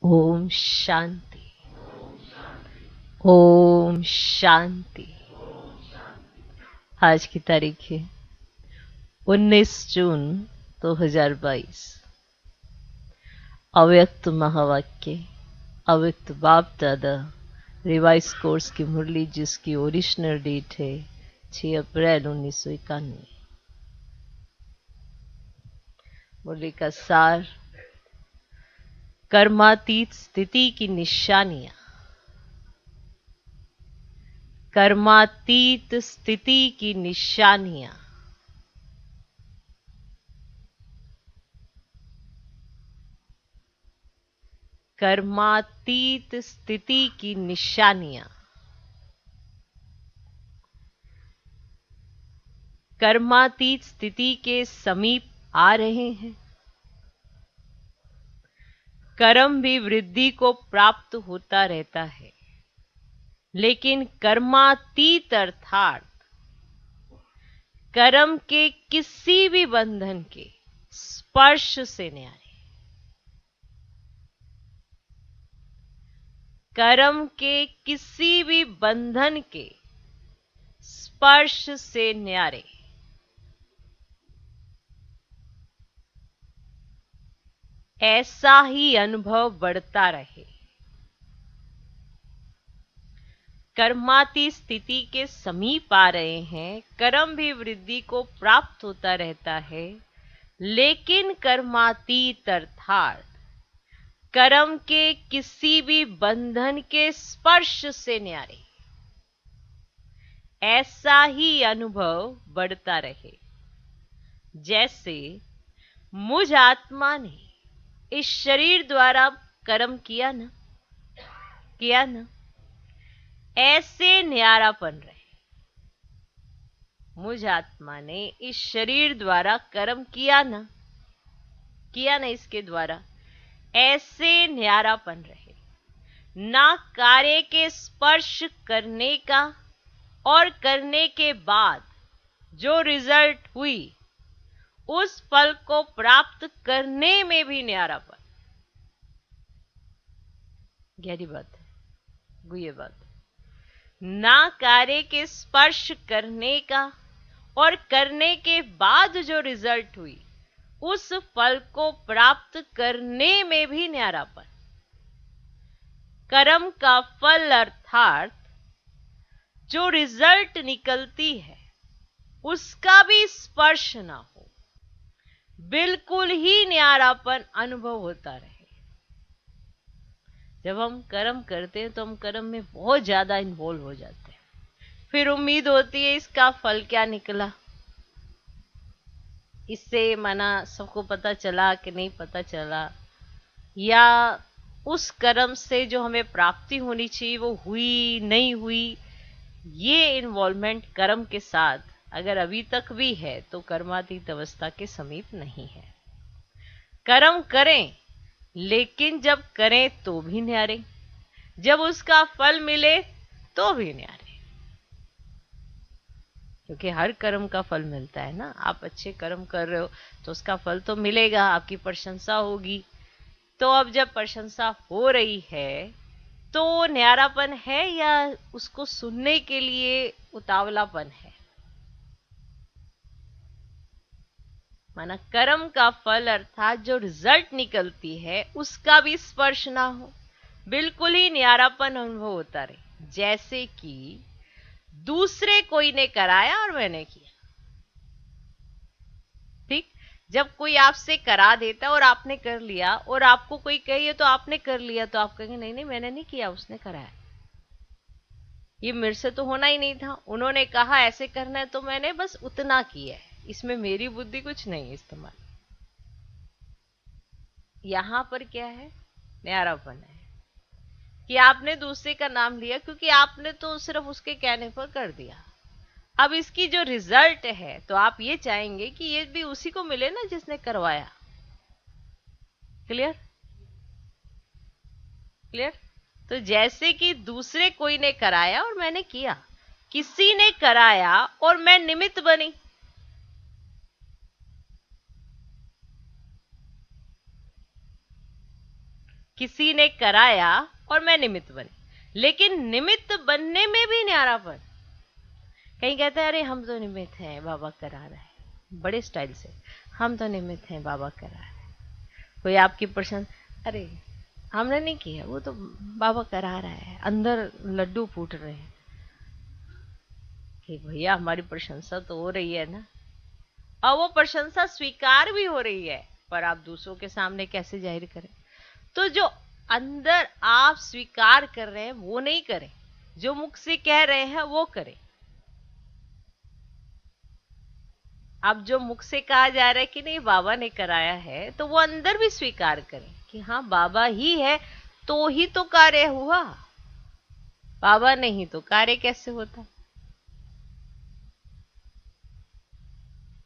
ओम शांति। ओम शांति। आज की तारीख है 19 जून 2022। अव्यक्त महावाक्य, अव्यक्त बाप दादा रिवाइज कोर्स की मुरली, जिसकी ओरिजिनल डेट है 6 अप्रैल 1991। मुरली का सार, कर्मातीत स्थिति की निशानियां। कर्मातीत स्थिति की निशानियां। कर्मातीत स्थिति की निशानियां। कर्मातीत स्थिति के समीप आ रहे हैं। कर्म भी वृद्धि को प्राप्त होता रहता है, लेकिन कर्मातीत अर्थात कर्म के किसी भी बंधन के स्पर्श से न्यारे। कर्म के किसी भी बंधन के स्पर्श से न्यारे। ऐसा ही अनुभव बढ़ता रहे। कर्माती स्थिति के समीप आ रहे हैं, कर्म भी वृद्धि को प्राप्त होता रहता है, लेकिन कर्मातीत अर्थात कर्म के किसी भी बंधन के स्पर्श से न्यारे। ऐसा ही अनुभव बढ़ता रहे। जैसे मुझ आत्मा ने इस शरीर द्वारा कर्म किया ना, ऐसे न्यारापन रहे। मुझ आत्मा ने इस शरीर द्वारा कर्म किया ना, इसके द्वारा ऐसे न्यारापन रहे। ना कार्य के स्पर्श करने का और करने के बाद जो रिजल्ट हुई उस फल को प्राप्त करने में भी न्यारापन। गहरी बात है, गुह्य बात है। ना कार्य के स्पर्श करने का और करने के बाद जो रिजल्ट हुई उस फल को प्राप्त करने में भी न्यारापन। कर्म का फल अर्थात जो रिजल्ट निकलती है उसका भी स्पर्श ना हो, बिल्कुल ही न्यारापन अनुभव होता रहे। जब हम कर्म करते हैं तो हम कर्म में बहुत ज्यादा इन्वॉल्व हो जाते हैं। फिर उम्मीद होती है इसका फल क्या निकला, इससे माना सबको पता चला कि नहीं पता चला, या उस कर्म से जो हमें प्राप्ति होनी चाहिए वो हुई नहीं हुई। ये इन्वॉल्वमेंट कर्म के साथ अगर अभी तक भी है तो कर्मातीत अवस्था के समीप नहीं है। कर्म करें, लेकिन जब करें तो भी न्यारे, जब उसका फल मिले तो भी न्यारे। क्योंकि हर कर्म का फल मिलता है ना। आप अच्छे कर्म कर रहे हो तो उसका फल तो मिलेगा, आपकी प्रशंसा होगी। तो अब जब प्रशंसा हो रही है तो न्यारापन है या उसको सुनने के लिए उतावलापन है? माना कर्म का फल अर्थात जो रिजल्ट निकलती है उसका भी स्पर्श ना हो, बिल्कुल ही न्यारापन अनुभव होता रहे। जैसे कि दूसरे कोई ने कराया और मैंने किया। ठीक, जब कोई आपसे करा देता और आपने कर लिया, और आपको कोई कहे तो आपने कर लिया, तो आप कहेंगे नहीं नहीं मैंने नहीं किया, उसने कराया, ये मेरे से तो होना ही नहीं था। उन्होंने कहा ऐसे करना है तो मैंने बस उतना किया है, इसमें मेरी बुद्धि कुछ नहीं इस्तेमाल। यहां पर क्या है? न्यारापन है कि आपने दूसरे का नाम लिया, क्योंकि आपने तो सिर्फ उसके कहने पर कर दिया। अब इसकी जो रिजल्ट है तो आप ये चाहेंगे कि ये भी उसी को मिले ना जिसने करवाया। क्लियर? क्लियर? तो जैसे कि दूसरे कोई ने कराया और मैंने किया, किसी ने कराया और मैं निमित्त बनी। किसी ने कराया और मैं निमित्त बनी, लेकिन निमित्त बनने में भी न्यारापन। कहीं कहते हैं अरे हम तो निमित्त हैं, बाबा करा रहा है, बड़े स्टाइल से, हम तो निमित्त हैं, बाबा करा रहा है। कोई आपकी प्रशंसा, अरे हमने नहीं किया, वो तो बाबा करा रहा है, अंदर लड्डू फूट रहे हैं कि भैया हमारी प्रशंसा तो हो रही है ना, और वो प्रशंसा स्वीकार भी हो रही है, पर आप दूसरों के सामने कैसे जाहिर करें? तो जो अंदर आप स्वीकार कर रहे हैं वो नहीं करें, जो मुख से कह रहे हैं वो करें। अब जो मुख से कहा जा रहा है कि नहीं बाबा ने कराया है, तो वो अंदर भी स्वीकार करें कि हाँ बाबा ही है तो ही तो कार्य हुआ, बाबा नहीं तो कार्य कैसे होता।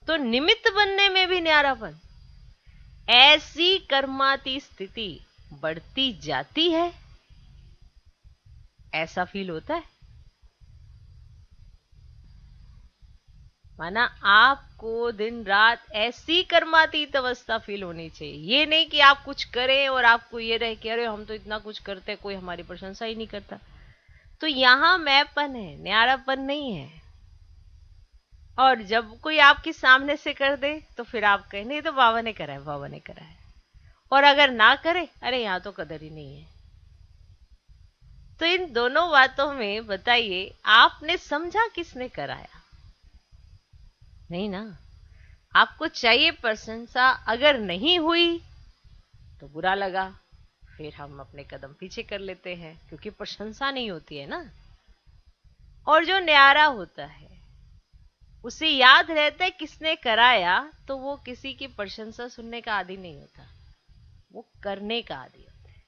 तो निमित्त बनने में भी न्यारापन। ऐसी कर्माती स्थिति बढ़ती जाती है, ऐसा फील होता है। माना आपको दिन रात ऐसी कर्मातीत अवस्था फील होनी चाहिए। ये नहीं कि आप कुछ करें और आपको ये रहे कि अरे हम तो इतना कुछ करते, कोई हमारी प्रशंसा ही नहीं करता। तो यहां मैंपन है, न्यारापन नहीं है। और जब कोई आपके सामने से कर दे तो फिर आप कहें नहीं तो बाबा ने करा है, बाबा ने करा है। और अगर ना करे, अरे यहां तो कदर ही नहीं है। तो इन दोनों बातों में बताइए आपने समझा किसने कराया? नहीं ना। आपको चाहिए प्रशंसा, अगर नहीं हुई तो बुरा लगा, फिर हम अपने कदम पीछे कर लेते हैं, क्योंकि प्रशंसा नहीं होती है ना। और जो न्यारा होता है उसे याद रहता है किसने कराया, तो वो किसी की प्रशंसा सुनने का आदी नहीं होता, वो करने का आदी होता है।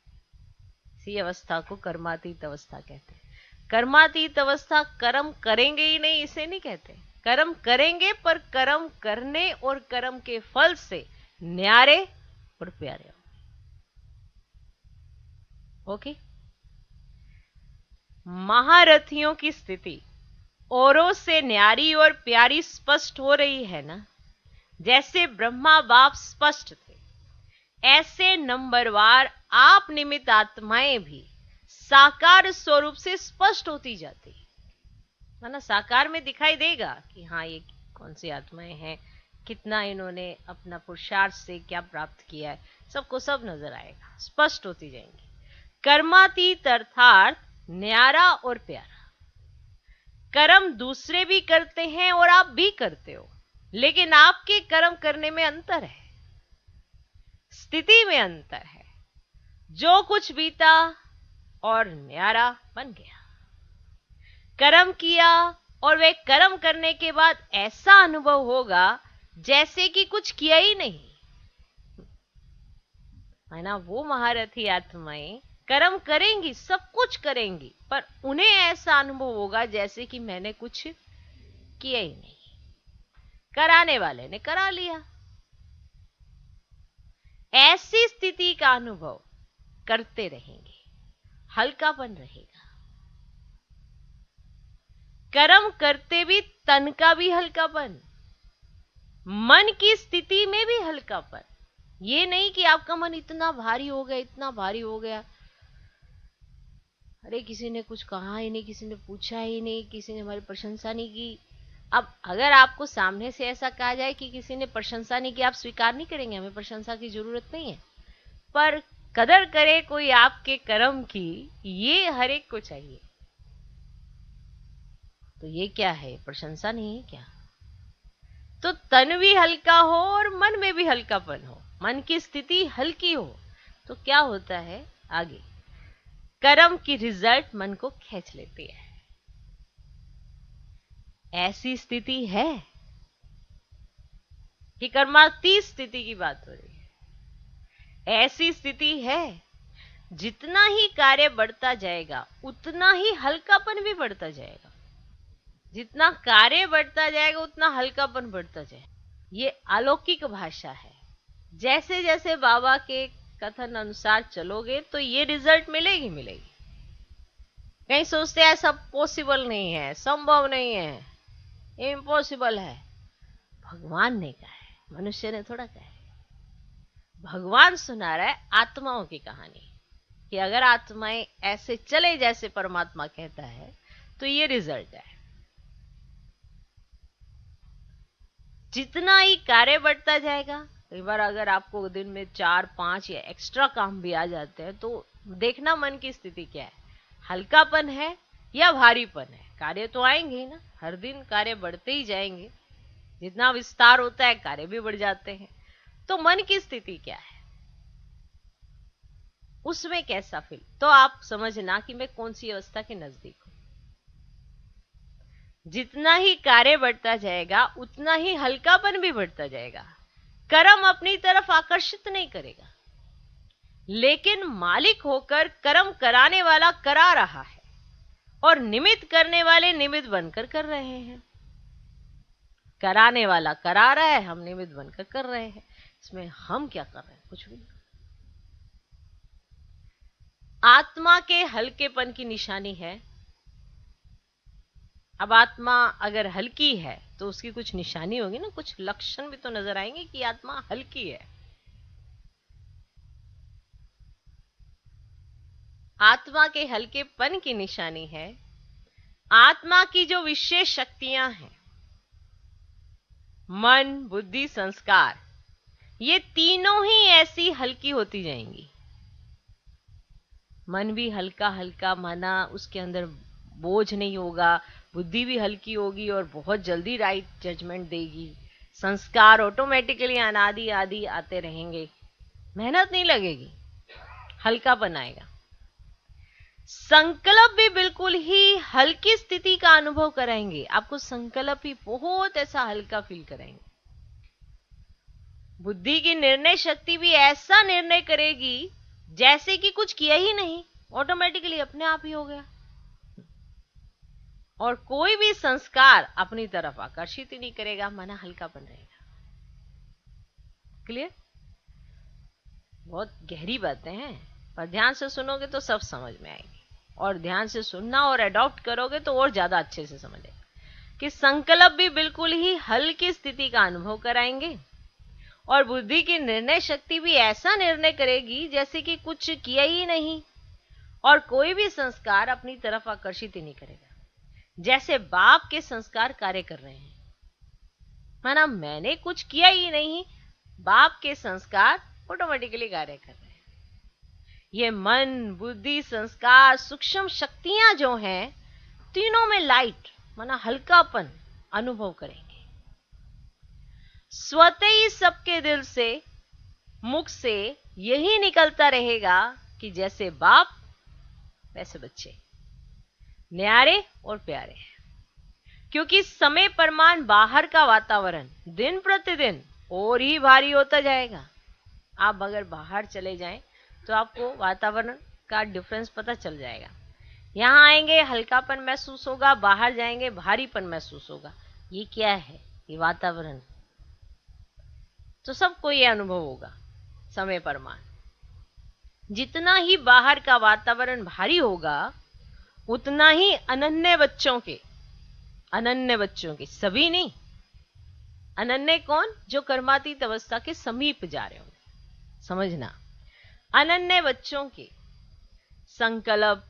इसी अवस्था को कर्मातीत अवस्था कहते हैं। कर्मातीत अवस्था कर्म करेंगे ही नहीं इसे नहीं कहते, कर्म करेंगे पर कर्म करने और कर्म के फल से न्यारे और प्यारे। ओके। महारथियों की स्थिति औरों से न्यारी और प्यारी स्पष्ट हो रही है ना। जैसे ब्रह्मा बाप स्पष्ट थे, ऐसे नंबरवार आप निमित्त आत्माएं भी साकार स्वरूप से स्पष्ट होती जाती है ना। साकार में दिखाई देगा कि हाँ ये कौन सी आत्माएं हैं, कितना इन्होंने अपना पुरुषार्थ से क्या प्राप्त किया है, सबको सब नजर आएगा, स्पष्ट होती जाएंगी। कर्मातीत अर्थात न्यारा और प्यारा। कर्म दूसरे भी करते हैं और आप भी करते हो, लेकिन आपके कर्म करने में अंतर है, स्थिति में अंतर है। जो कुछ बीता और न्यारा बन गया। कर्म किया और वे कर्म करने के बाद ऐसा अनुभव होगा जैसे कि कुछ किया ही नहीं है ना। वो महारथी आत्माएं कर्म करेंगी, सब कुछ करेंगी, पर उन्हें ऐसा अनुभव होगा जैसे कि मैंने कुछ किया ही नहीं, कराने वाले ने करा लिया। ऐसी स्थिति का अनुभव करते रहेंगे, हल्कापन रहेगा। कर्म करते भी तन का भी हल्कापन, मन की स्थिति में भी हल्कापन। ये नहीं कि आपका मन इतना भारी हो गया, इतना भारी हो गया, अरे किसी ने कुछ कहा ही नहीं, किसी ने पूछा ही नहीं, किसी ने हमारी प्रशंसा नहीं की। अब अगर आपको सामने से ऐसा कहा जाए कि किसी ने प्रशंसा नहीं की, आप स्वीकार नहीं करेंगे, हमें प्रशंसा की जरूरत नहीं है, पर कदर करे कोई आपके कर्म की, ये हर एक को चाहिए। तो ये क्या है, प्रशंसा नहीं है क्या? तो तन भी हल्का हो और मन में भी हल्कापन हो, मन की स्थिति हल्की हो, तो क्या होता है आगे, कर्म की रिजल्ट मन को खींच लेती है। ऐसी स्थिति है कि कर्मातीत स्थिति की बात हो रही है। ऐसी स्थिति है जितना ही कार्य बढ़ता जाएगा उतना ही हल्कापन भी बढ़ता जाएगा, जितना कार्य बढ़ता जाएगा उतना हल्कापन बढ़ता जाएगा। ये अलौकिक भाषा है। जैसे जैसे बाबा के कथन अनुसार चलोगे तो ये रिजल्ट मिलेगी मिलेगी। कहीं सोचते हैं सब पॉसिबल नहीं है, संभव नहीं है, इम्पॉसिबल है। भगवान ने कहा है, मनुष्य ने थोड़ा कहा है। भगवान सुना रहा है आत्माओं की कहानी। कि अगर आत्माएं ऐसे चले जैसे परमात्मा कहता है तो ये रिजल्ट है। जितना ही कार्य बढ़ता जाएगा, कई बार अगर आपको दिन में 4-5 या एक्स्ट्रा काम भी आ जाते हैं तो देखना मन की स्थिति क्या है, हल्कापन है या भारीपन है। कार्य तो आएंगे ही ना, हर दिन कार्य बढ़ते ही जाएंगे, जितना विस्तार होता है कार्य भी बढ़ जाते हैं। तो मन की स्थिति क्या है, उसमें कैसा फील, तो आप समझना कि मैं कौन सी अवस्था के नजदीक हूं। जितना ही कार्य बढ़ता जाएगा उतना ही हल्कापन भी बढ़ता जाएगा। कर्म अपनी तरफ आकर्षित नहीं करेगा, लेकिन मालिक होकर कर्म कराने वाला करा रहा है और निमित्त करने वाले निमित्त बनकर कर रहे हैं। कराने वाला करा रहा है, हम निमित्त बनकर कर रहे हैं। इसमें हम क्या कर रहे हैं, कुछ भी नहीं। आत्मा के हल्केपन की निशानी है। अब आत्मा अगर हल्की है तो उसकी कुछ निशानी होगी ना, कुछ लक्षण भी तो नजर आएंगे कि आत्मा हल्की है। आत्मा के हल्केपन की निशानी है आत्मा की जो विशेष शक्तियां हैं, मन, बुद्धि, संस्कार, ये तीनों ही ऐसी हल्की होती जाएंगी। मन भी हल्का हल्का माना, उसके अंदर बोझ नहीं होगा। बुद्धि भी हल्की होगी और बहुत जल्दी राइट जजमेंट देगी। संस्कार ऑटोमेटिकली अनादि आदि आते रहेंगे, मेहनत नहीं लगेगी, हल्का बनाएगा। संकल्प भी बिल्कुल ही हल्की स्थिति का अनुभव कराएंगे आपको। संकल्प ही बहुत ऐसा हल्का फील कराएंगे। बुद्धि की निर्णय शक्ति भी ऐसा निर्णय करेगी जैसे कि कुछ किया ही नहीं, ऑटोमेटिकली अपने आप ही हो गया। और कोई भी संस्कार अपनी तरफ आकर्षित ही नहीं करेगा, माना हल्कापन रहेगा। क्लियर? बहुत गहरी बातें हैं, पर ध्यान से सुनोगे तो सब समझ में आएगी। और ध्यान से सुनना और अडॉप्ट करोगे तो और ज्यादा अच्छे से समझेगा कि संकल्प भी बिल्कुल ही हल्की स्थिति का अनुभव कराएंगे और बुद्धि की निर्णय शक्ति भी ऐसा निर्णय करेगी जैसे कि कुछ किया ही नहीं, और कोई भी संस्कार अपनी तरफ आकर्षित ही नहीं करेगा। जैसे बाप के संस्कार कार्य कर रहे हैं, माना मैंने कुछ किया ही नहीं, बाप के संस्कार ऑटोमेटिकली कार्य कर रहे हैं। ये मन, बुद्धि, संस्कार, सूक्ष्म शक्तियां जो हैं, तीनों में लाइट माना हल्कापन अनुभव करेंगे। स्वतः ही सबके दिल से, मुख से यही निकलता रहेगा कि जैसे बाप वैसे बच्चे, न्यारे और प्यारे हैं। क्योंकि समय प्रमाण बाहर का वातावरण दिन प्रतिदिन और ही भारी होता जाएगा। आप अगर बाहर चले जाएं तो आपको वातावरण का डिफरेंस पता चल जाएगा। यहां आएंगे हल्कापन महसूस होगा, बाहर जाएंगे भारीपन महसूस होगा। ये क्या है? ये वातावरण। तो सबको ये अनुभव होगा। समय प्रमाण जितना ही बाहर का वातावरण भारी होगा उतना ही अनन्य बच्चों के, सभी नहीं, अनन्य कौन? जो कर्मातीत अवस्था के समीप जा रहे होंगे। समझना, अनन्य बच्चों के संकल्प,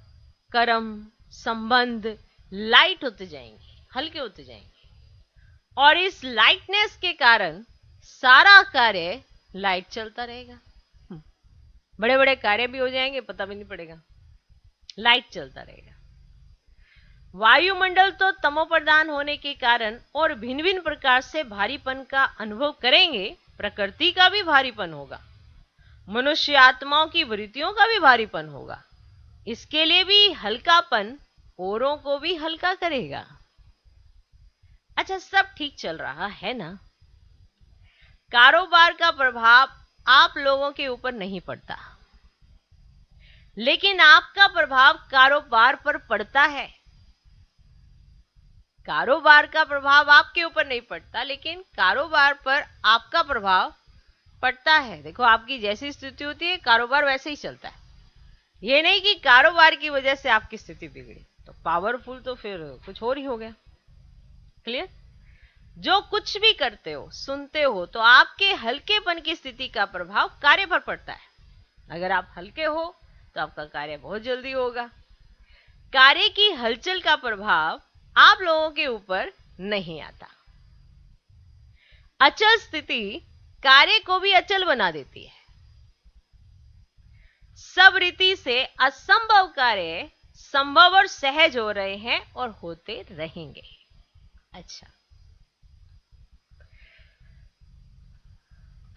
कर्म, संबंध लाइट होते जाएंगे, हल्के होते जाएंगे, और इस लाइटनेस के कारण सारा कार्य लाइट चलता रहेगा। बड़े बड़े कार्य भी हो जाएंगे, पता भी नहीं पड़ेगा, लाइट चलता रहेगा। वायुमंडल तो तमोप्रधान होने के कारण और भिन्न भिन्न प्रकार से भारीपन का अनुभव करेंगे। प्रकृति का भी भारीपन होगा, मनुष्य आत्माओं की वृत्तियों का भी भारीपन होगा। इसके लिए भी हल्कापन औरों को भी हल्का करेगा। अच्छा, सब ठीक चल रहा है ना? कारोबार का प्रभाव आप लोगों के ऊपर नहीं पड़ता, लेकिन आपका प्रभाव कारोबार पर पड़ता है। कारोबार का प्रभाव आपके ऊपर नहीं पड़ता, लेकिन कारोबार पर आपका प्रभाव पड़ता है। देखो, आपकी जैसी स्थिति होती है कारोबार वैसे ही चलता है। ये नहीं कि कारोबार की वजह से आपकी स्थिति बिगड़ी, तो पावरफुल तो फिर कुछ और ही हो गया। क्लियर? जो कुछ भी करते हो, सुनते हो, तो आपके हल्केपन की स्थिति का प्रभाव कार्य पर पड़ता है। अगर आप हल्के हो तो आपका कार्य बहुत जल्दी होगा। कार्य की हलचल का प्रभाव आप लोगों के ऊपर नहीं आता। अचल स्थिति कार्य को भी अचल बना देती है। सब रीति से असंभव कार्य संभव और सहज हो रहे हैं और होते रहेंगे। अच्छा,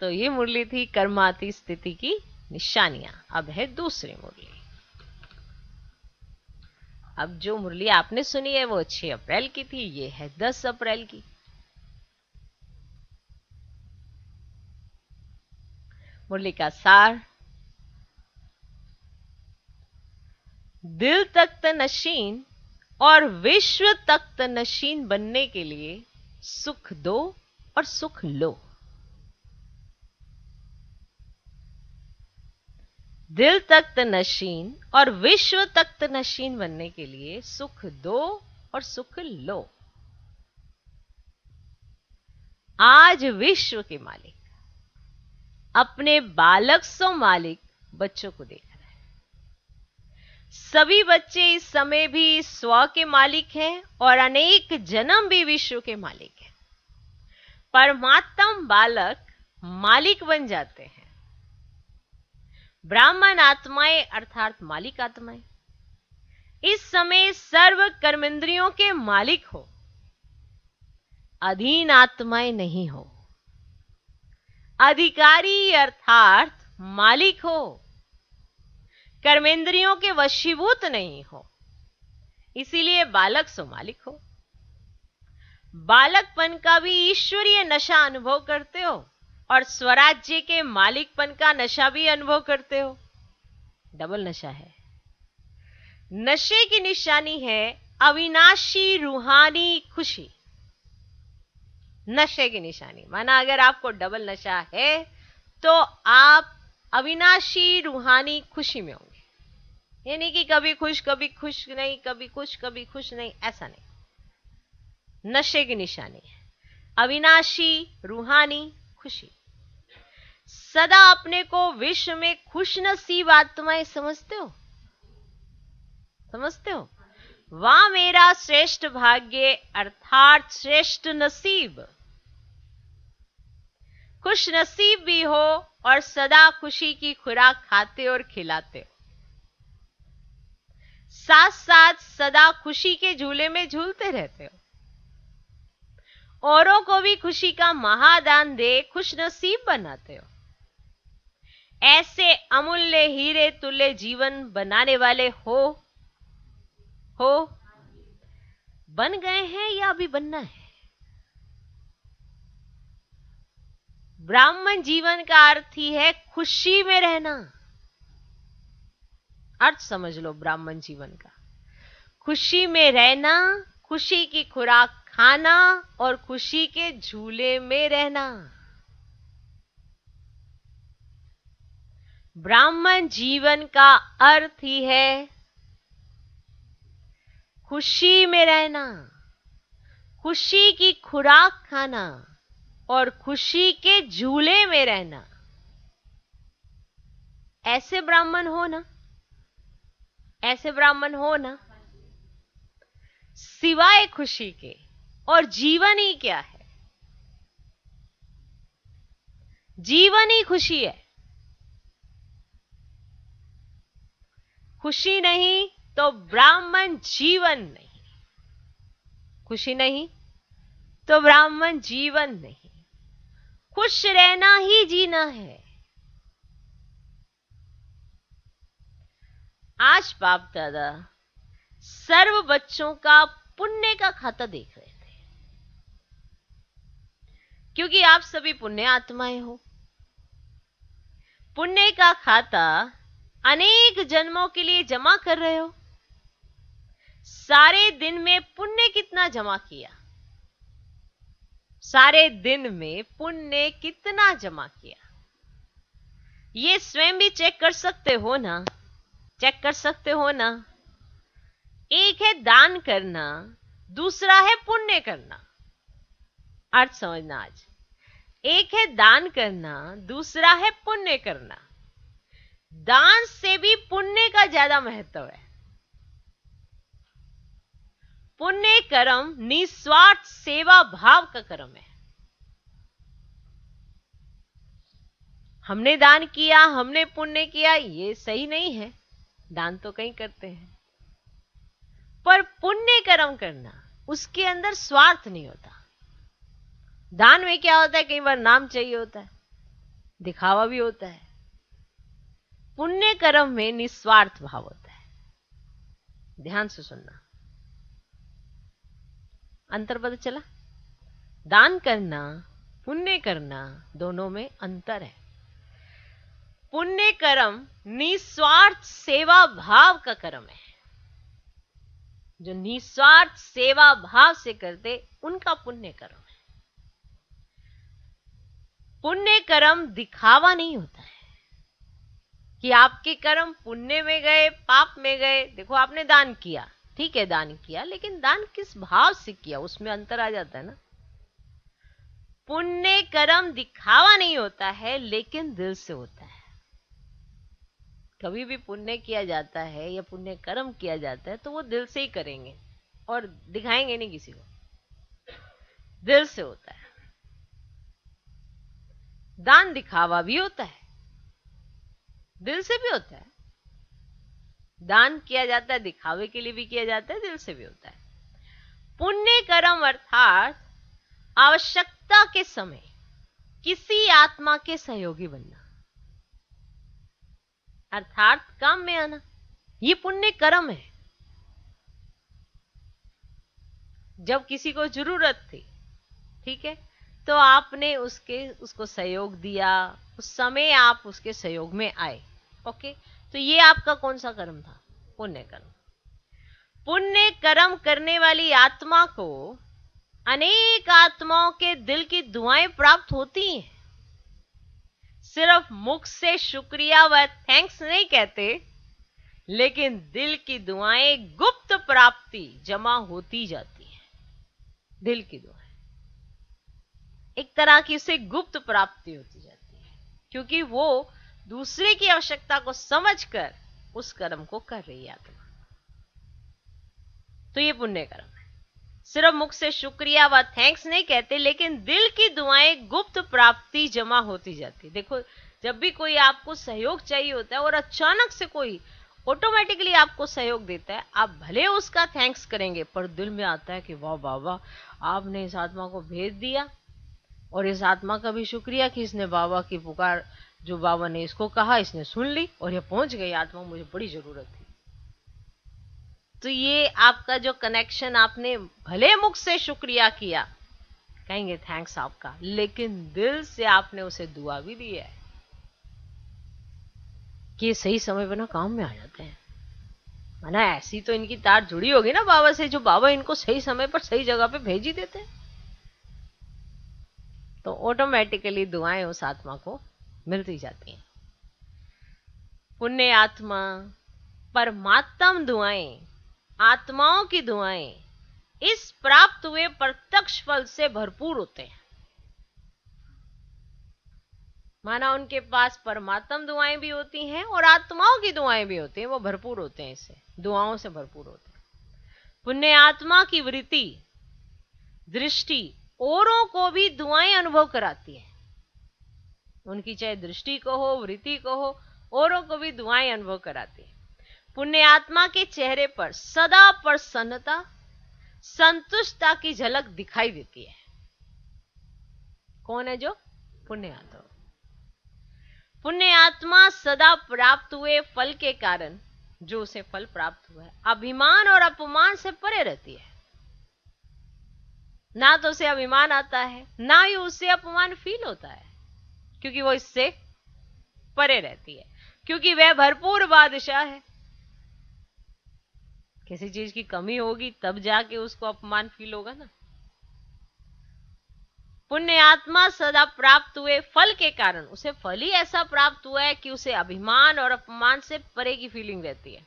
तो ये मुरली थी कर्माती स्थिति की निशानियां। अब है दूसरी मुरली। अब जो मुरली आपने सुनी है वो 6 अप्रैल की थी, ये है 10 अप्रैल की। मुरली का सार, दिल तख्त नशीन और विश्व तख्त नशीन बनने के लिए सुख दो और सुख लो। दिल तख्त नशीन और विश्व तख्त नशीन बनने के लिए सुख दो और सुख लो। आज विश्व के मालिक अपने बालक सो मालिक बच्चों को देख रहे हैं। सभी बच्चे इस समय भी स्व के मालिक हैं और अनेक जन्म भी विश्व के मालिक हैं। परमात्मा बालक मालिक बन जाते हैं। ब्राह्मण आत्माएं अर्थात मालिक आत्माएं इस समय सर्व कर्मेंद्रियों के मालिक हो, अधीन आत्माएं नहीं हो। अधिकारी अर्थात मालिक हो, कर्मेंद्रियों के वशीभूत नहीं हो। इसीलिए बालक सो मालिक हो। बालकपन का भी ईश्वरीय नशा अनुभव करते हो और स्वराज्य के मालिकपन का नशा भी अनुभव करते हो। डबल नशा है। नशे की निशानी है अविनाशी रूहानी खुशी। नशे की निशानी माना अगर आपको डबल नशा है तो आप अविनाशी रूहानी खुशी में होंगे। यानी कि कभी खुश नहीं, कभी खुश नहीं, ऐसा नहीं। नशे की निशानी है अविनाशी रूहानी खुशी। सदा अपने को विश्व में खुश नसीब आत्माएं समझते हो? वाह मेरा श्रेष्ठ भाग्य अर्थात श्रेष्ठ नसीब। खुश नसीब भी हो और सदा खुशी की खुराक खाते और खिलाते हो। साथ साथ सदा खुशी के झूले में झूलते रहते हो। औरों को भी खुशी का महादान दे खुश नसीब बनाते हो। ऐसे अमूल्य हीरे तुल्य जीवन बनाने वाले हो बन गए हैं या अभी बनना है? ब्राह्मण जीवन का अर्थ ही है खुशी में रहना। अर्थ समझ लो ब्राह्मण जीवन का। खुशी में रहना, खुशी की खुराक खाना और खुशी के झूले में रहना। ब्राह्मण जीवन का अर्थ ही है खुशी में रहना, खुशी की खुराक खाना और खुशी के झूले में रहना। ऐसे ब्राह्मण हो ना। सिवाय खुशी के और जीवन ही क्या है? जीवन ही खुशी है। खुशी नहीं तो ब्राह्मण जीवन नहीं। खुशी नहीं तो ब्राह्मण जीवन नहीं। खुश रहना ही जीना है। आज बाप दादा सर्व बच्चों का पुण्य का खाता देख रहे थे, क्योंकि आप सभी पुण्य आत्माएं हो। पुण्य का खाता अनेक जन्मों के लिए जमा कर रहे हो। सारे दिन में पुण्य कितना जमा किया? सारे दिन में पुण्य कितना जमा किया? ये स्वयं भी चेक कर सकते हो ना। एक है दान करना, दूसरा है पुण्य करना। अर्थ समझना आज। एक है दान करना, दूसरा है पुण्य करना। दान से भी पुण्य ज्यादा महत्व है। पुण्य कर्म निस्वार्थ सेवा भाव का कर्म है। हमने दान किया, हमने पुण्य किया, ये सही नहीं है। दान तो कहीं करते हैं, पर पुण्य कर्म करना, उसके अंदर स्वार्थ नहीं होता। दान में क्या होता है, कई बार नाम चाहिए होता है, दिखावा भी होता है। पुण्य कर्म में निस्वार्थ भाव होता है। ध्यान से सुनना, अंतर पता चला? दान करना, पुण्य करना, दोनों में अंतर है। पुण्य कर्म निस्वार्थ सेवा भाव का कर्म है। जो निस्वार्थ सेवा भाव से करते, उनका पुण्य कर्म है। पुण्य कर्म दिखावा नहीं होता है कि आपके कर्म पुण्य में गए, पाप में गए। देखो, आपने दान किया, ठीक है, दान किया, लेकिन दान किस भाव से किया, उसमें अंतर आ जाता है ना। पुण्य कर्म दिखावा नहीं होता है, लेकिन दिल से होता है। कभी भी पुण्य किया जाता है या पुण्य कर्म किया जाता है तो वो दिल से ही करेंगे और दिखाएंगे नहीं किसी को, दिल से होता है। दान दिखावा भी होता है, दिल से भी होता है। दान किया जाता है, दिखावे के लिए भी किया जाता है, दिल से भी होता है। पुण्य कर्म अर्थात आवश्यकता के समय किसी आत्मा के सहयोगी बनना, अर्थात काम में आना, ये पुण्य कर्म है। जब किसी को जरूरत थी, ठीक है, तो आपने उसको सहयोग दिया, उस समय आप उसके सहयोग में आए। ओके, तो ये आपका कौन सा कर्म था? पुण्य कर्म। पुण्य कर्म करने वाली आत्मा को अनेक आत्माओं के दिल की दुआएं प्राप्त होती हैं। सिर्फ मुख से शुक्रिया व थैंक्स नहीं कहते, लेकिन दिल की दुआएं गुप्त प्राप्ति जमा होती जाती है। दिल की दुआएं एक तरह की उसे गुप्त प्राप्ति होती जाती है, क्योंकि वो दूसरे की आवश्यकता को समझकर उस कर्म को कर रही है आत्मा। तो ये पुण्य कर्म है। सिर्फ मुख से शुक्रिया व थैंक्स नहीं कहते, लेकिन दिल की दुआएं गुप्त प्राप्ति जमा होती जाती है। देखो, जब भी कोई आपको सहयोग चाहिए होता है और अचानक से कोई ऑटोमेटिकली आपको सहयोग देता है, आप भले उसका थैंक्स करेंगे, पर दिल में आता है कि वाह बाबा, आपने इस आत्मा को भेज दिया, और इस आत्मा का भी शुक्रिया कि इसने बाबा की पुकार, जो बाबा ने इसको कहा, इसने सुन ली और ये पहुंच गई आत्मा, मुझे बड़ी जरूरत थी। तो ये आपका जो कनेक्शन, आपने भले मुख से शुक्रिया किया, कहेंगे थैंक्स आपका, लेकिन दिल से आपने उसे दुआ भी दी है कि ये सही समय पर ना काम में आ जाते हैं। माना ऐसी तो इनकी तार जुड़ी होगी ना बाबा से, जो बाबा इनको सही समय पर सही जगह पे भेज ही देते हैं। तो ऑटोमेटिकली दुआएं उस आत्मा को मिलती जाती हैं। पुण्य आत्मा, परमात्म दुआएं, आत्माओं की दुआएं इस प्राप्त हुए प्रत्यक्ष फल से भरपूर होते हैं। माना उनके पास परमात्म दुआएं भी होती हैं और आत्माओं की दुआएं भी होती हैं, वो भरपूर होते हैं, इससे दुआओं से भरपूर होते हैं। पुण्य आत्मा की वृत्ति, दृष्टि औरों को भी दुआएं अनुभव कराती है। उनकी चाहे दृष्टि को हो, वृत्ति को हो, औरों को भी दुआएं अनुभव कराती है। पुण्य आत्मा के चेहरे पर सदा प्रसन्नता, संतुष्टता की झलक दिखाई देती है। कौन है जो? पुण्य आत्मा। पुण्य आत्मा सदा प्राप्त हुए फल के कारण, जो उसे फल प्राप्त हुआ है, अभिमान और अपमान से परे रहती है। ना तो उसे अभिमान आता है, ना ही उसे अपमान फील होता है, क्योंकि वो इससे परे रहती है, क्योंकि वह भरपूर बादशाह है। किसी चीज की कमी होगी तब जाके उसको अपमान फील होगा ना। पुण्य आत्मा सदा प्राप्त हुए फल के कारण, उसे फल ही ऐसा प्राप्त हुआ है कि उसे अभिमान और अपमान से परे की फीलिंग रहती है,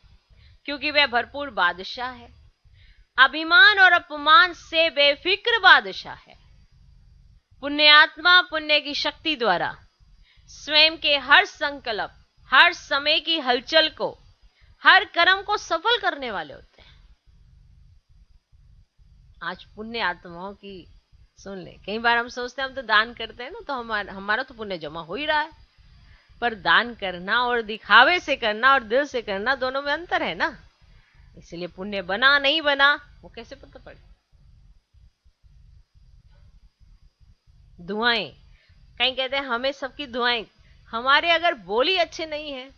क्योंकि वह भरपूर बादशाह है। अभिमान और अपमान से बेफिक्र बादशाह है। पुण्य आत्मा पुण्य की शक्ति द्वारा स्वयं के हर संकल्प, हर समय की हलचल को, हर कर्म को सफल करने वाले होते हैं। आज पुण्य आत्माओं की सुन ले, कई बार हम सोचते हैं हम तो दान करते हैं ना, तो हमारा तो पुण्य जमा हो ही रहा है, पर दान करना और दिखावे से करना और दिल से करना दोनों में अंतर है ना। इसलिए पुण्य बना नहीं बना वो कैसे पता पड़े। दुआएं, कहीं कहते हैं हमें सबकी दुआएं, हमारे अगर बोली अच्छे नहीं है,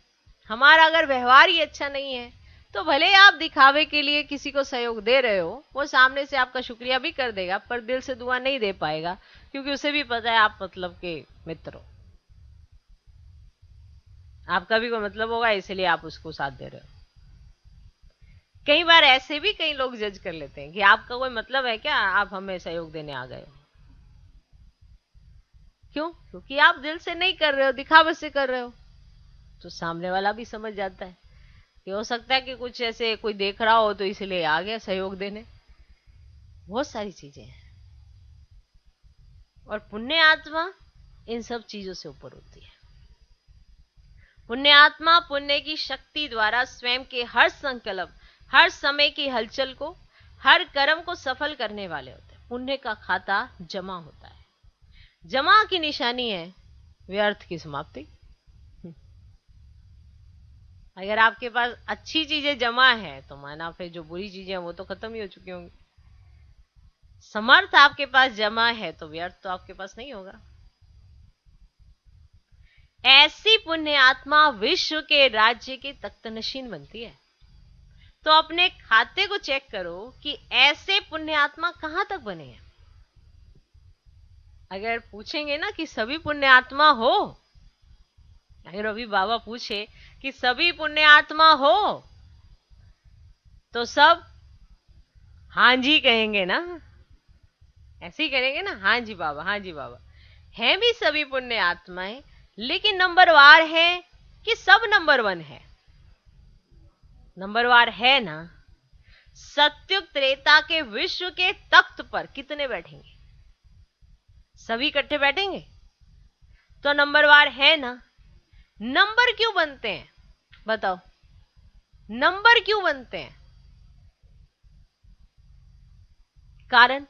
हमारा अगर व्यवहार ही अच्छा नहीं है, तो भले आप दिखावे के लिए किसी को सहयोग दे रहे हो, वो सामने से आपका शुक्रिया भी कर देगा पर दिल से दुआ नहीं दे पाएगा, क्योंकि उसे भी पता है आप मतलब के मित्र हो, आपका भी कोई मतलब होगा, इसलिए आप उसको साथ दे रहे हो। कई बार ऐसे भी कई लोग जज कर लेते हैं कि आपका कोई मतलब है क्या, आप हमें सहयोग देने आ गए हो। क्यों? क्योंकि आप दिल से नहीं कर रहे हो, दिखावे से कर रहे हो। तो सामने वाला भी समझ जाता है कि हो सकता है कि कुछ ऐसे कोई देख रहा हो तो इसलिए आ गया सहयोग देने। बहुत सारी चीजें हैं, और पुण्य आत्मा इन सब चीजों से ऊपर होती है। पुण्य आत्मा पुण्य की शक्ति द्वारा स्वयं के हर संकल्प, हर समय की हलचल को, हर कर्म को सफल करने वाले होते हैं। पुण्य का खाता जमा होता है। जमा की निशानी है व्यर्थ की समाप्ति। अगर आपके पास अच्छी चीजें जमा है तो माना फिर जो बुरी चीजें हैं वो तो खत्म ही हो चुकी होंगी। समर्थ आपके पास जमा है तो व्यर्थ तो आपके पास नहीं होगा। ऐसी पुण्य आत्मा विश्व के राज्य की तख्तनशीन बनती है। तो अपने खाते को चेक करो कि ऐसे पुण्य आत्मा कहां तक बने हैं। अगर पूछेंगे ना कि सभी पुण्य आत्मा हो, अगर अभी बाबा पूछे कि सभी पुण्य आत्मा हो, तो सब हां जी कहेंगे ना, ऐसे ही करेंगे ना, हां जी बाबा, हां जी बाबा। हैं भी सभी पुण्य आत्माएं, लेकिन नंबरवार है कि सब नंबर 1 है? नंबरवार है ना। सत्युग त्रेता के विश्व के तख्त पर कितने बैठेंगे? सभी इकट्ठे बैठेंगे तो नंबरवार है ना। नंबर क्यों बनते हैं बताओ? नंबर क्यों बनते हैं? कारण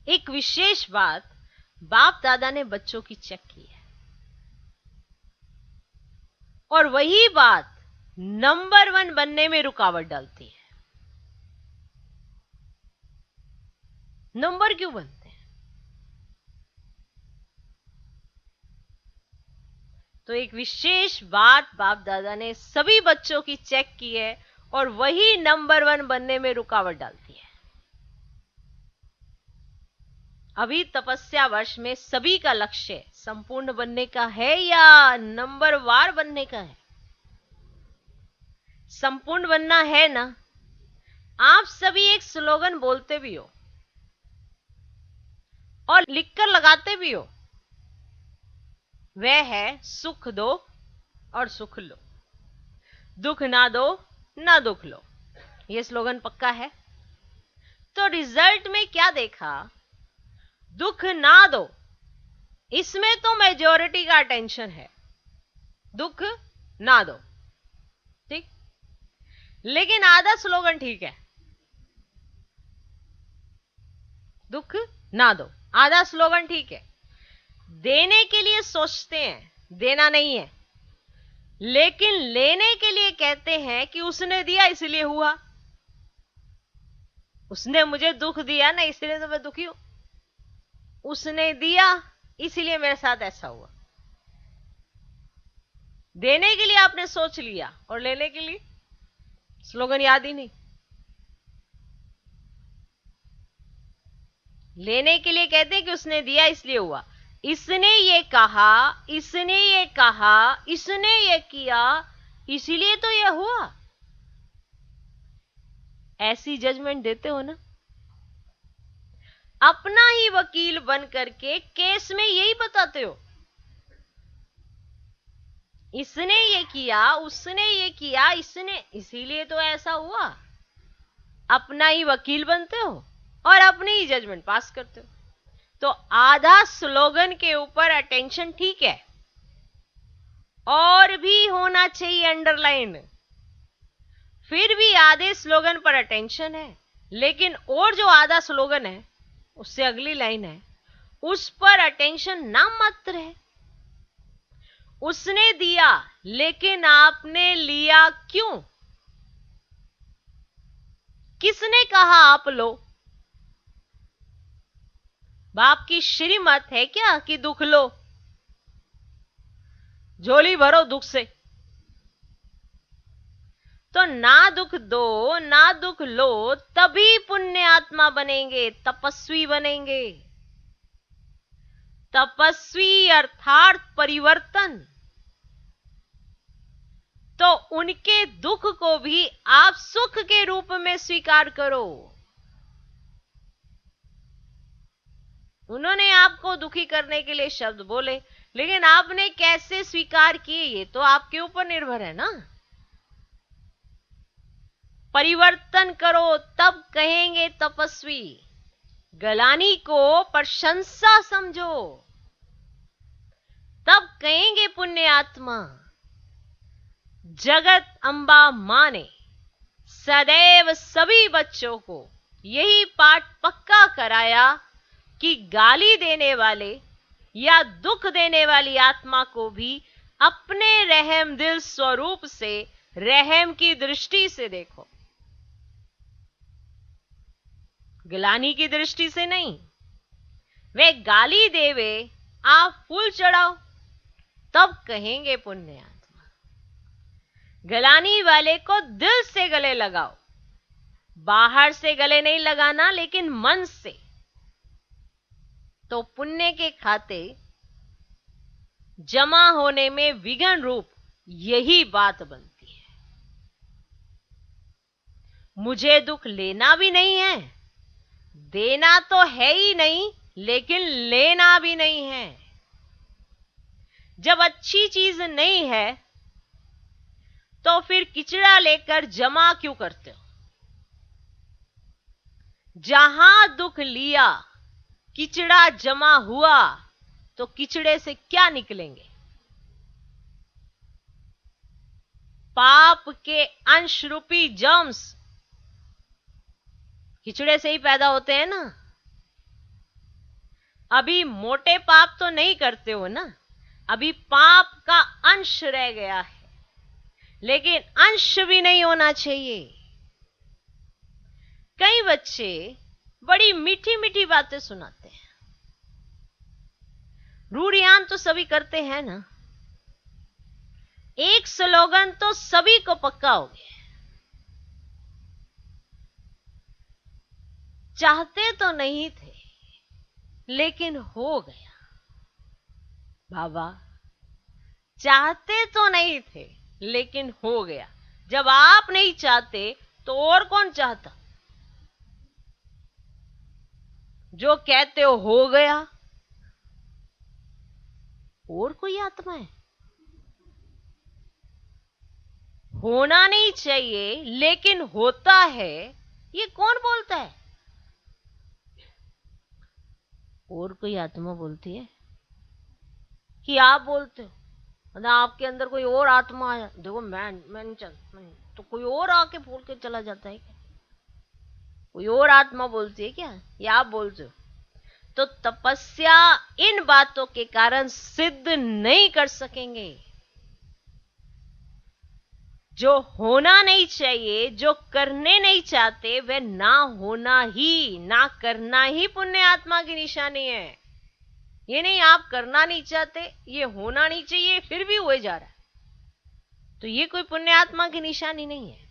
एक विशेष बात बाप दादा ने बच्चों की चेक की है, और वही बात नंबर 1 बनने में रुकावट डालती है। नंबर क्यों बनते हैं? तो एक विशेष बात बाप दादा ने सभी बच्चों की चेक की है, और वही नंबर 1 बनने में रुकावट डालती है। अभी तपस्या वर्ष में सभी का लक्ष्य संपूर्ण बनने का है या नंबरवार बनने का है? संपूर्ण बनना है ना। आप सभी एक स्लोगन बोलते भी हो और लिखकर लगाते भी हो, वह है सुख दो और सुख लो, दुख ना दो ना दुख लो। यह स्लोगन पक्का है। तो रिजल्ट में क्या देखा? दुख ना दो, इसमें तो मेजॉरिटी का अटेंशन है, दुख ना दो, ठीक। लेकिन आधा स्लोगन ठीक है, दुख ना दो, आधा स्लोगन ठीक है। देने के लिए सोचते हैं, देना नहीं है, लेकिन लेने के लिए कहते हैं कि उसने दिया इसलिए हुआ, उसने मुझे दुख दिया ना इसलिए तो मैं दुखी हूं, उसने दिया इसलिए मेरे साथ ऐसा हुआ। देने के लिए आपने सोच लिया और लेने के लिए स्लोगन याद ही नहीं। लेने के लिए कहते हैं कि उसने दिया इसलिए हुआ, इसने ये कहा, इसने ये कहा, इसने ये किया, इसीलिए तो ये हुआ। ऐसी जजमेंट देते हो ना। अपना ही वकील बन करके केस में यही बताते हो, इसने ये किया, उसने ये किया, इसने, इसीलिए तो ऐसा हुआ। अपना ही वकील बनते हो और अपनी ही जजमेंट पास करते हो। तो आधा स्लोगन के ऊपर अटेंशन ठीक है, और भी होना चाहिए अंडरलाइन। फिर भी आधे स्लोगन पर अटेंशन है, लेकिन और जो आधा स्लोगन है उससे अगली लाइन है, उस पर अटेंशन नाम मात्र है। उसने दिया लेकिन आपने लिया क्यों? किसने कहा आप लो? बाप की श्रीमत है क्या कि दुख लो? झोली भरो दुख से। तो ना दुख दो ना दुख लो, तभी पुण्य आत्मा बनेंगे, तपस्वी बनेंगे। तपस्वी अर्थात परिवर्तन। तो उनके दुख को भी आप सुख के रूप में स्वीकार करो। उन्होंने आपको दुखी करने के लिए शब्द बोले, लेकिन आपने कैसे स्वीकार किए ये तो आपके ऊपर निर्भर है ना। परिवर्तन करो तब कहेंगे तपस्वी। गलानी को प्रशंसा समझो तब कहेंगे पुण्य आत्मा। जगत अम्बा मां ने सदैव सभी बच्चों को यही पाठ पक्का कराया कि गाली देने वाले या दुख देने वाली आत्मा को भी अपने रहम दिल स्वरूप से, रहम की दृष्टि से देखो, गिलानी की दृष्टि से नहीं। वे गाली देवे, आप फूल चढ़ाओ, तब कहेंगे पुण्य आत्मा। गलानी वाले को दिल से गले लगाओ, बाहर से गले नहीं लगाना लेकिन मन से, तो पुण्य के खाते जमा होने में विघ्न रूप यही बात बनती है। मुझे दुख लेना भी नहीं है, देना तो है ही नहीं, लेकिन लेना भी नहीं है। जब अच्छी चीज नहीं है तो फिर किचड़ा लेकर जमा क्यों करते हो? जहां दुख लिया, किचड़ा जमा हुआ, तो किचड़े से क्या निकलेंगे? पाप के अंश रूपी जर्म्स किचड़े से ही पैदा होते हैं ना। अभी मोटे पाप तो नहीं करते हो ना, अभी पाप का अंश रह गया है, लेकिन अंश भी नहीं होना चाहिए। कई बच्चे बड़ी मीठी मीठी बातें सुनाते हैं, रूढ़ियान तो सभी करते हैं ना। एक स्लोगन तो सभी को पक्का हो गया। चाहते तो नहीं थे लेकिन हो गया। बाबा, चाहते तो नहीं थे लेकिन हो गया। जब आप नहीं चाहते तो और कौन चाहता? जो कहते हो गया, और कोई आत्मा है? होना नहीं चाहिए लेकिन होता है, ये कौन बोलता है? और कोई आत्मा बोलती है कि आप बोलते हो ना आपके अंदर कोई और आत्मा आया। देखो मैं नहीं चलता, तो कोई और आके बोल के चला जाता है क्या? कोई और आत्मा बोलती है क्या, या आप बोलते हो? तो तपस्या इन बातों के कारण सिद्ध नहीं कर सकेंगे। जो होना नहीं चाहिए, जो करने नहीं चाहते, वह ना होना ही, ना करना ही पुण्य आत्मा की निशानी है। ये नहीं आप करना नहीं चाहते, ये होना नहीं चाहिए, फिर भी हुए जा रहा है, तो ये कोई पुण्य आत्मा की निशानी नहीं है।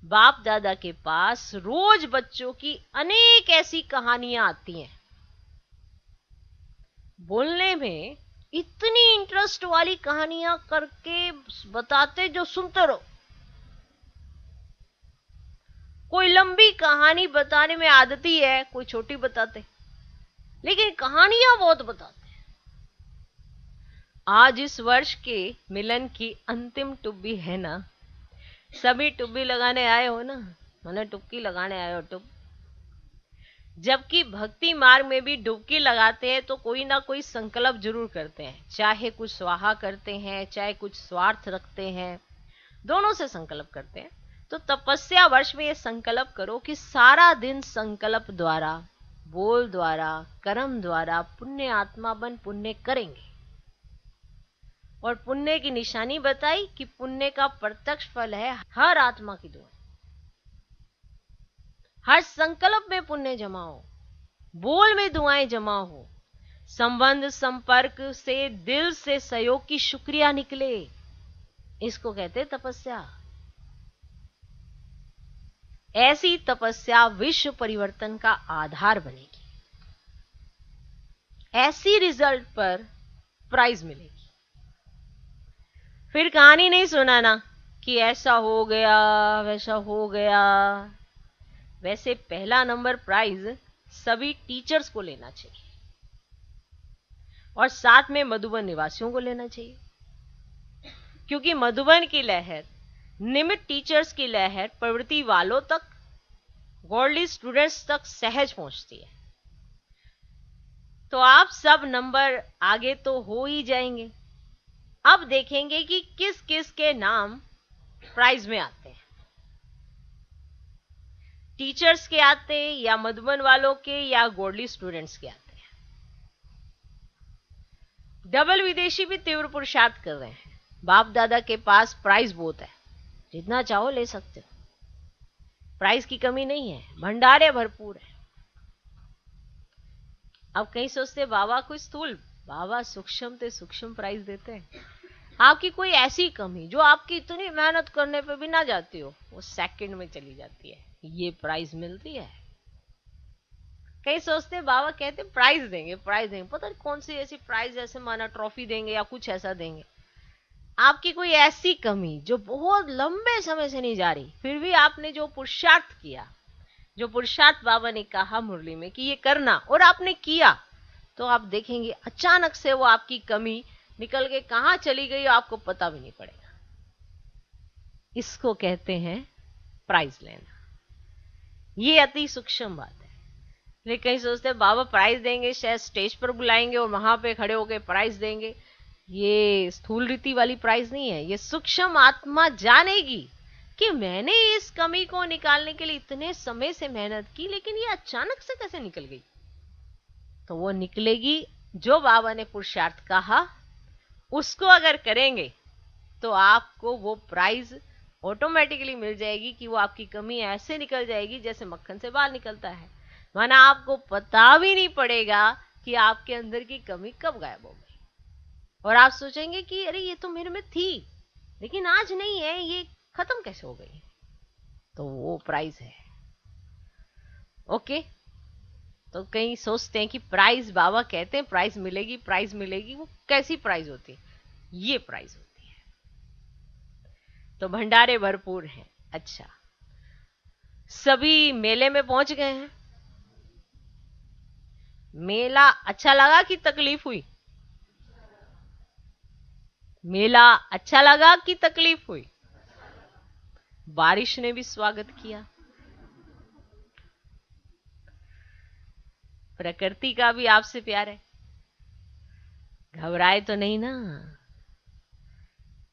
बाप दादा के पास रोज बच्चों की अनेक ऐसी कहानियां आती हैं। बोलने में इतनी इंटरेस्ट वाली कहानियां करके बताते जो सुनते रहो। कोई लंबी कहानी बताने में आदती है, कोई छोटी बताते, लेकिन कहानियां बहुत बताते हैं। आज इस वर्ष के मिलन की अंतिम टुब्बी है ना, सभी टुब्बी लगाने आए हो ना, मैंने टुक्की लगाने आए हो टुब। जबकि भक्ति मार्ग में भी डुबकी लगाते हैं तो कोई ना कोई संकल्प जरूर करते हैं, चाहे कुछ स्वाहा करते हैं, चाहे कुछ स्वार्थ रखते हैं, दोनों से संकल्प करते हैं। तो तपस्या वर्ष में ये संकल्प करो कि सारा दिन संकल्प द्वारा, बोल द्वारा, कर्म द्वारा पुण्य आत्मा बन पुण्य करेंगे। और पुण्य की निशानी बताई कि पुण्य का प्रत्यक्ष फल है हर आत्मा की दुआ, हर संकल्प में पुण्य जमा हो, बोल में दुआएं जमा हो, संबंध संपर्क से दिल से सहयोग की शुक्रिया निकले, इसको कहते हैं तपस्या। ऐसी तपस्या विश्व परिवर्तन का आधार बनेगी। ऐसी रिजल्ट पर प्राइज मिलेगी। फिर कहानी नहीं सुनाना कि ऐसा हो गया वैसा हो गया। वैसे पहला नंबर प्राइज सभी टीचर्स को लेना चाहिए और साथ में मधुबन निवासियों को लेना चाहिए, क्योंकि मधुबन की लहर, निमित्त टीचर्स की लहर प्रवृत्ति वालों तक, गॉडली स्टूडेंट्स तक सहज पहुंचती है। तो आप सब नंबर आगे तो हो ही जाएंगे। अब देखेंगे कि किस किस के नाम प्राइज में आते हैं। टीचर्स के आते हैं या मधुबन वालों के या गॉडली स्टूडेंट्स के आते हैं। डबल विदेशी भी तीव्र पुरुषार्थ कर रहे हैं। बाप दादा के पास प्राइज बहुत है, जितना चाहो ले सकते हो, प्राइज की कमी नहीं है, भंडारे भरपूर है। अब कहीं सोचते बाबा कोई स्थूल, बाबा सूक्ष्म से सूक्ष्म प्राइज देते हैं। आपकी कोई ऐसी कमी जो आपकी इतनी मेहनत करने पे भी ना जाती हो, वो सेकंड में चली जाती है, ये प्राइज मिलती है। कई सोचते बाबा कहते प्राइज देंगे, प्राइज देंगे, पता नहीं कौन सी ऐसी प्राइज, ऐसे माना ट्रॉफी देंगे या कुछ ऐसा देंगे। आपकी कोई ऐसी कमी जो बहुत लंबे समय से नहीं जा रही, फिर भी आपने जो पुरुषार्थ किया, जो पुरुषार्थ बाबा ने कहा मुरली में कि ये करना, और आपने किया, तो आप देखेंगे अचानक से वो आपकी कमी निकल के कहां चली गई आपको पता भी नहीं पड़ेगा। इसको कहते हैं प्राइज लेना। ये अति सूक्ष्म बात है। लेकिन कहीं सोचते हैं बाबा प्राइज देंगे, शायद स्टेज पर बुलाएंगे और वहां पे खड़े होकर प्राइज देंगे। ये स्थूल रीति वाली प्राइज नहीं है। ये सूक्ष्म आत्मा जानेगी कि मैंने इस कमी को निकालने के लिए इतने समय से मेहनत की, लेकिन ये अचानक से कैसे निकल गई। तो वो निकलेगी जो बाबा ने पुरुषार्थ कहा, उसको अगर करेंगे तो आपको वो प्राइज ऑटोमेटिकली मिल जाएगी कि वो आपकी कमी ऐसे निकल जाएगी जैसे मक्खन से बाल निकलता है। माना आपको पता भी नहीं पड़ेगा कि आपके अंदर की कमी कब गायब हो गई, और आप सोचेंगे कि अरे ये तो मेरे में थी लेकिन आज नहीं है, ये खत्म कैसे हो गई। तो वो प्राइज है। ओके, तो कहीं सोचते हैं कि प्राइज, बाबा कहते हैं प्राइज मिलेगी, प्राइज मिलेगी। वो कैसी प्राइज होती है? ये प्राइज होती है। तो भंडारे भरपूर हैं। अच्छा, सभी मेले में पहुंच गए हैं। मेला अच्छा लगा कि तकलीफ हुई? मेला अच्छा लगा कि तकलीफ हुई? बारिश ने भी स्वागत किया, प्रकृति का भी आपसे प्यार है, घबराए तो नहीं ना?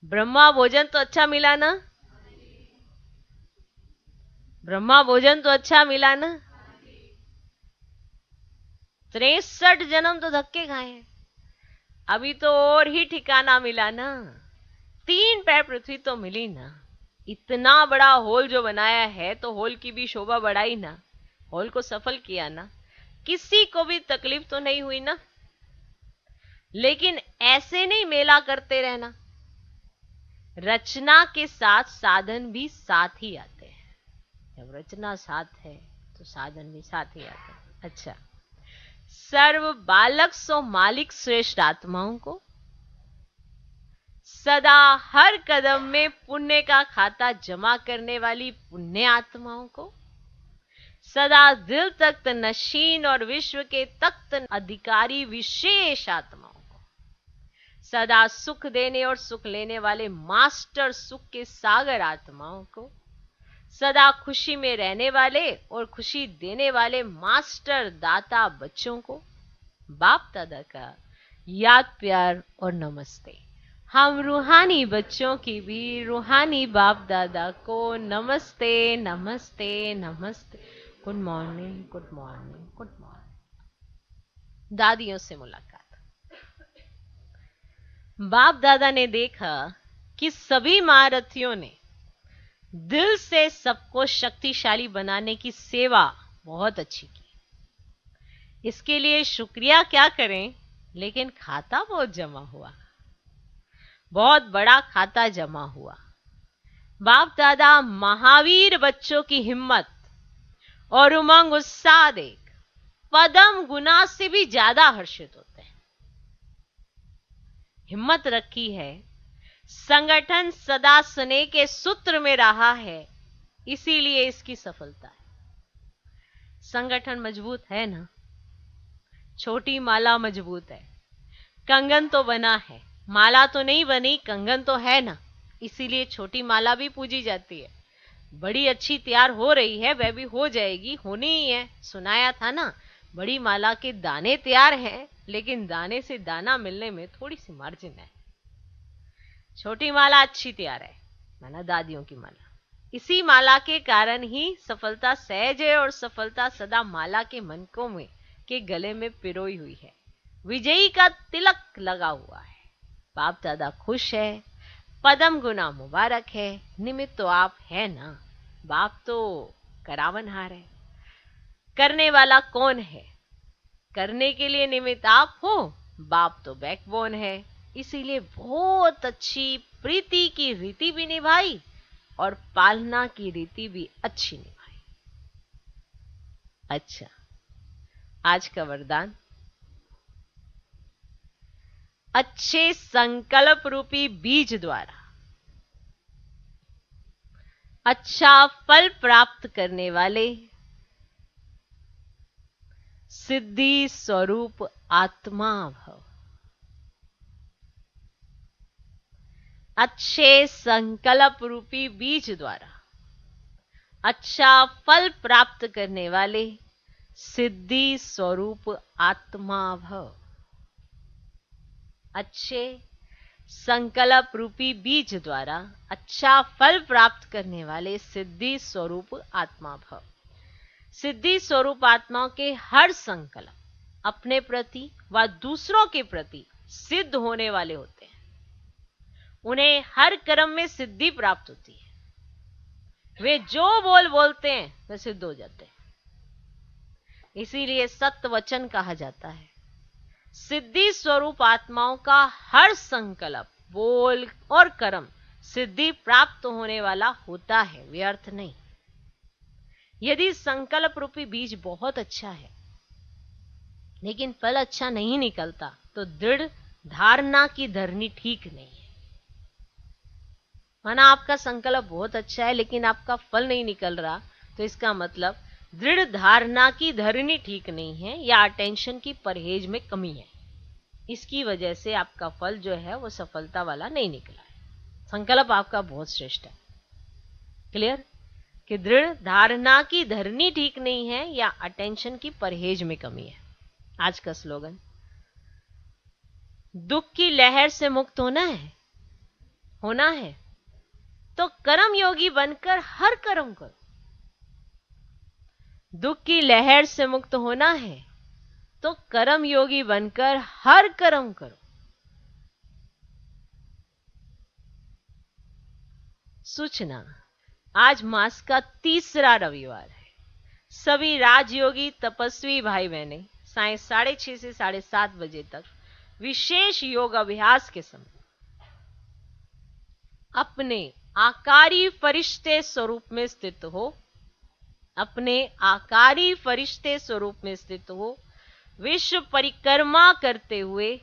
ब्रह्मा भोजन तो अच्छा मिला ना? ब्रह्मा भोजन तो अच्छा मिला ना? 63 जन्म तो धक्के खाए हैं, अभी तो और ही ठिकाना मिला ना। 3 पैर पृथ्वी तो मिली ना। इतना बड़ा हॉल जो बनाया है, तो हॉल की भी शोभा बढ़ाई ना, हॉल को सफल किया ना, किसी को भी तकलीफ तो नहीं हुई ना। लेकिन ऐसे नहीं मेला करते रहना, रचना के साथ साधन भी साथ ही आते हैं। जब रचना साथ है तो साधन भी साथ ही आते हैं। अच्छा, सर्व बालक सो मालिक श्रेष्ठ आत्माओं को, सदा हर कदम में पुण्य का खाता जमा करने वाली पुण्य आत्माओं को, सदा दिल तख्त नशीन और विश्व के तख्त अधिकारी विशेष आत्माओं को, सदा सुख देने और सुख लेने वाले मास्टर सुख के सागर आत्माओं को, सदा खुशी में रहने वाले और खुशी देने वाले मास्टर दाता बच्चों को बाप दादा का याद प्यार और नमस्ते। हम रूहानी बच्चों की भी रूहानी बाप दादा को नमस्ते नमस्ते नमस्ते। Good morning good morning good morning. दादियों से मुलाकात। बाप दादा ने देखा कि सभी महारथियों ने दिल से सबको शक्तिशाली बनाने की सेवा बहुत अच्छी की। इसके लिए शुक्रिया क्या करें, लेकिन खाता बहुत जमा हुआ, बहुत बड़ा खाता जमा हुआ। बाप दादा महावीर बच्चों की हिम्मत और उमंग उत्साह देख पदम गुना से भी ज्यादा हर्षित होते हैं। हिम्मत रखी है, संगठन सदा स्नेह के सूत्र में रहा है, इसीलिए इसकी सफलता है। संगठन मजबूत है ना, छोटी माला मजबूत है, कंगन तो बना है, माला तो नहीं बनी, कंगन तो है ना, इसीलिए छोटी माला भी पूजी जाती है। बड़ी अच्छी तैयार हो रही है, वह भी हो जाएगी, होनी ही है। सुनाया था ना, बड़ी माला के दाने तैयार हैं, लेकिन दाने से दाना मिलने में थोड़ी सी मार्जिन है। छोटी माला अच्छी तैयार है, माना दादियों की माला। इसी माला के कारण ही सफलता सहज है और सफलता सदा माला के मनकों में के गले में पिरोई हुई है, विजयी का तिलक लगा हुआ है। बाप दादा खुश है, पदम गुना मुबारक है। निमित्त तो आप है ना, बाप तो करावनहार है। करने वाला कौन है? करने के लिए निमित्त आप हो, बाप तो बैकबोन है। इसीलिए बहुत अच्छी प्रीति की रीति भी निभाई और पालना की रीति भी अच्छी निभाई। अच्छा, आज का वरदान, अच्छे संकल्प रूपी बीज द्वारा अच्छा फल प्राप्त करने वाले सिद्धि स्वरूप आत्मा भव। अच्छे संकल्प रूपी बीज द्वारा अच्छा फल प्राप्त करने वाले सिद्धि स्वरूप आत्मा भव। अच्छे संकल्प रूपी बीज द्वारा अच्छा फल प्राप्त करने वाले सिद्धि स्वरूप आत्मा भव। सिद्धि स्वरूप आत्मा के हर संकल्प अपने प्रति व दूसरों के प्रति सिद्ध होने वाले होते हैं। उन्हें हर कर्म में सिद्धि प्राप्त होती है। वे जो बोलते हैं वे सिद्ध हो जाते हैं। इसीलिए सत्य वचन कहा जाता है। सिद्धि स्वरूप आत्माओं का हर संकल्प, बोल और कर्म सिद्धि प्राप्त होने वाला होता है, व्यर्थ नहीं। यदि संकल्प रूपी बीज बहुत अच्छा है लेकिन फल अच्छा नहीं निकलता, तो दृढ़ धारणा की धरनी ठीक नहीं है। माना आपका संकल्प बहुत अच्छा है लेकिन आपका फल नहीं निकल रहा, तो इसका मतलब दृढ़ धारणा की धरनी ठीक नहीं है या अटेंशन की परहेज में कमी है। इसकी वजह से आपका फल जो है वो सफलता वाला नहीं निकला है। संकल्प आपका बहुत श्रेष्ठ है। क्लियर? कि दृढ़ धारणा की धरनी ठीक नहीं है या अटेंशन की परहेज में कमी है। आज का स्लोगन, दुख की लहर से मुक्त होना है तो कर्म योगी बनकर हर कर्म करो। दुख की लहर से मुक्त होना है तो कर्म योगी बनकर हर कर्म करो। सूचना, आज मास का तीसरा रविवार है। सभी राजयोगी तपस्वी भाई बहनें साय 6:30 से 7:30 बजे तक विशेष योग अभ्यास के समय अपने आकारी फरिश्ते स्वरूप में स्थित हो, अपने आकारी फरिश्ते स्वरूप में स्थित हो, विश्व परिक्रमा करते हुए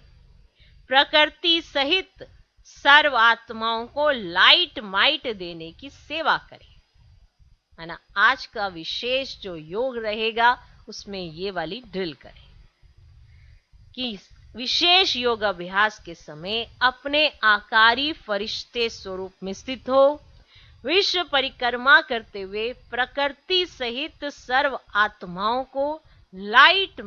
प्रकृति सहित सर्व आत्माओं को लाइट माइट देने की सेवा करें। है ना? आज का विशेष जो योग रहेगा उसमें ये वाली ड्रिल करें कि विशेष योग अभ्यास के समय अपने आकारी फरिश्ते स्वरूप में स्थित हो, विश्व परिक्रमा करते हुए प्रकृति सहित सर्व आत्माओं को लाइट